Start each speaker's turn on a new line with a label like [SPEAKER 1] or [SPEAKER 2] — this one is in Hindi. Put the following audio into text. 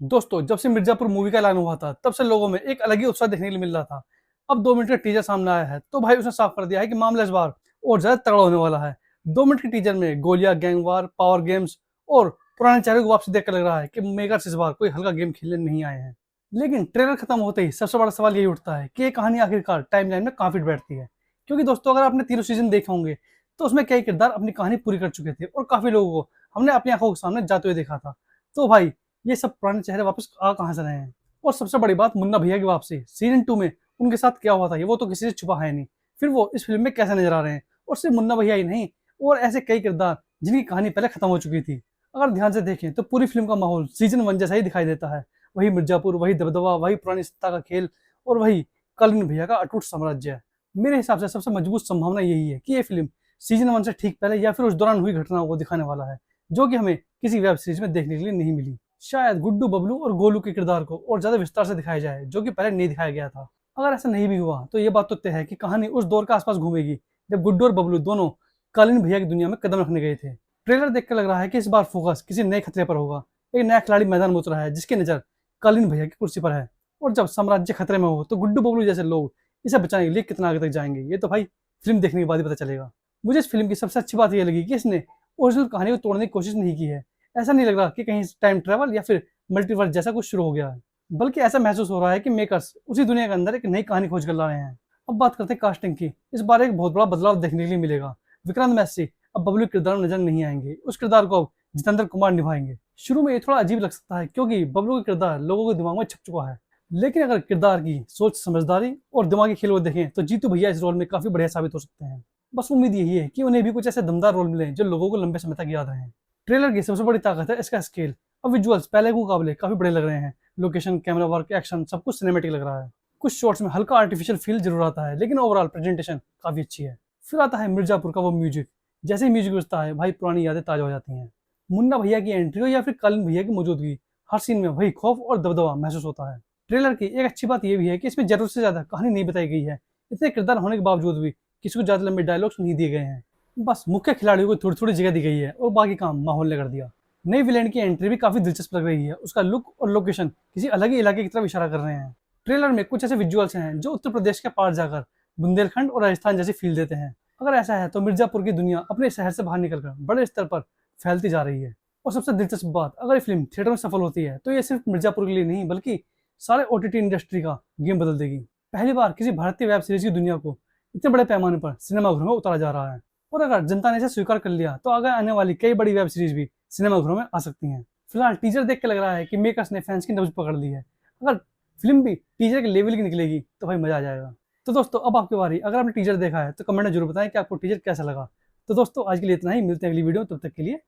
[SPEAKER 1] दोस्तों, जब से मिर्जापुर मूवी का ऐलान हुआ था, तब से लोगों में एक अलग ही उत्साह देखने के लिए मिल रहा था। अब 2 मिनट का टीजर सामने आया है, तो भाई उसने साफ कर दिया है कि मामला इस बार और ज़्यादा तगड़ा होने वाला है। 2 मिनट के टीजर में गोलियाँ, गैंगवार, पावर गेम्स और पुराने चेहरे को वापसी देखकर लग रहा है कि मेकर्स इस बार कोई हल्का गेम खेलने नहीं आए हैं। लेकिन ट्रेलर खत्म होते ही सबसे बड़ा सवाल यही उठता है कि ये कहानी आखिरकार टाइमलाइन में कहाँ फिट बैठती है? क्योंकि दोस्तों, अगर आपने तीनों सीज़न देखे होंगे, तो उसमें कई किरदार अपनी कहानी पूरी कर चुके थे और काफ़ी लोगों को हमने अपनी आँखों के सामने जाते हुए देखा था। तो भाई, ये सब पुराने चेहरे वापस आ कहाँ से रहे हैं? और सबसे बड़ी बात, मुन्ना भैया की वापसी। सीज़न 2 में उनके साथ क्या हुआ था, ये वो तो किसी से छुपा है नहीं। फिर वो इस फ़िल्म में कैसे नज़र आ रहे हैं? और सिर्फ़ मुन्ना भैया ही नहीं, और ऐसे कई किरदार जिनकी कहानी पहले खत्म हो चुकी थी। अगर ध्यान से देखें तो पूरी फ़िल्म का माहौल सीज़न 1 जैसा ही दिखाई देता है। वही मिर्ज़ापुर, वही दबदबा, वही पुरानी सत्ता का खेल और वही कालीन भैया का अटूट साम्राज्य है। मेरे हिसाब से सबसे मजबूत संभावना यही है कि ये फ़िल्म सीज़न 1 से ठीक पहले या फिर उस दौरान हुई घटनाओं को दिखाने वाला है, जो कि हमें किसी वेब सीरीज़ में देखने के लिए नहीं मिली। शायद गुड्डू, बबलू और गोलू के किरदार को और ज़्यादा विस्तार से दिखाया जाए, जो कि पहले नहीं दिखाया गया था। अगर ऐसा नहीं भी हुआ, तो ये बात तो तय है कि कहानी उस दौर के आसपास घूमेगी, जब गुड्डू और बबलू दोनों कालीन भैया की दुनिया में कदम रखने गए थे। ट्रेलर देखकर लग रहा है कि इस बार फोकस किसी नए खतरे पर होगा। एक नया खिलाड़ी मैदान में उतरा है, जिसकी नज़र कालीन भैया की कुर्सी पर है। और जब साम्राज्य खतरे में हो, तो गुड्डू, बबलू जैसे लोग इसे बचाने के लिए कितना आगे तक जाएंगे, ये तो भाई फिल्म देखने के बाद ही पता चलेगा। मुझे इस फिल्म की सबसे अच्छी बात ये लगी कि इसने ओरिजिनल कहानी को तोड़ने की कोशिश नहीं की है। ऐसा नहीं लग रहा कि कहीं टाइम ट्रैवल या फिर मल्टीवर्स जैसा कुछ शुरू हो गया है, बल्कि ऐसा महसूस हो रहा है कि मेकर्स उसी दुनिया के अंदर एक नई कहानी खोज कर ला रहे हैं। अब बात करते हैं कास्टिंग की। इस बार एक बहुत बड़ा बदलाव देखने के लिए मिलेगा। विक्रांत मैसी अब बबलू के किरदार में नजर नहीं आएंगे, उस किरदार को अब जितेंद्र कुमार निभाएंगे। शुरू में ये थोड़ा अजीब लग सकता है, क्योंकि बबलू का किरदार लोगों के दिमाग में छप चुका है। लेकिन अगर किरदार की सोच, समझदारी और दिमागी खेल को देखें, तो जीतू भैया इस रोल में काफी बढ़िया साबित हो सकते हैं। बस उम्मीद यही है कि उन्हें भी कुछ ऐसे दमदार रोल मिले जो लोगों को लंबे समय तक याद रहें। ट्रेलर की सबसे बड़ी ताकत है इसका स्केल। अब विजुअल्स पहले के मुकाबले काफी बड़े लग रहे हैं। लोकेशन, कैमरा वर्क, एक्शन सब कुछ सिनेमेटिक लग रहा है। कुछ शॉट्स में हल्का आर्टिफिशियल फील जरूर आता है, लेकिन ओवरऑल प्रेजेंटेशन काफी अच्छी है। फिर आता है मिर्जापुर का वो म्यूजिक। जैसे ही म्यूजिक बजता है, भाई पुरानी यादें ताजा हो जाती हैं। मुन्ना भैया की एंट्री हो या फिर कालीन भैया की मौजूदगी, हर सीन में वही खौफ और दबदबा महसूस होता है। ट्रेलर की एक अच्छी बात यह भी है कि इसमें जरूरत से ज्यादा कहानी नहीं बताई गई है। इतने किरदार होने के बावजूद भी किसी को ज्यादा लंबे डायलॉग्स नहीं दिए गए हैं। बस मुख्य खिलाड़ियों को थोड़ी थोड़ी जगह दी गई है और बाकी काम माहौल ने कर दिया। नई विलेन की एंट्री भी काफी दिलचस्प लग रही है। उसका लुक और लोकेशन किसी अलग ही इलाके की तरफ इशारा कर रहे हैं। ट्रेलर में कुछ ऐसे विजुअल्स हैं जो उत्तर प्रदेश के पार जाकर बुंदेलखंड और राजस्थान जैसी फील देते हैं। अगर ऐसा है, तो मिर्जापुर की दुनिया अपने शहर से बाहर निकलकर बड़े स्तर पर फैलती जा रही है। और सबसे दिलचस्प बात, अगर ये फिल्म थिएटर में सफल होती है, तो ये सिर्फ मिर्जापुर के लिए नहीं, बल्कि सारे ओटीटी इंडस्ट्री का गेम बदल देगी। पहली बार किसी भारतीय वेब सीरीज की दुनिया को इतने बड़े पैमाने पर सिनेमाघरों में उतारा जा रहा है। और अगर जनता ने इसे स्वीकार कर लिया, तो आगे आने वाली कई बड़ी वेब सीरीज भी सिनेमाघरों में आ सकती हैं। फिलहाल टीजर देख के लग रहा है कि मेकर्स ने फैंस की नब्ज पकड़ ली है। अगर फिल्म भी टीजर के लेवल की निकलेगी, तो भाई मजा आ जाएगा। तो दोस्तों, अब आपकी बारी। अगर आपने टीजर देखा है, तो कमेंट में जरूर बताएं कि आपको टीजर कैसा लगा। तो दोस्तों, आज के लिए इतना ही। मिलते हैं अगली वीडियो में, तब तक के लिए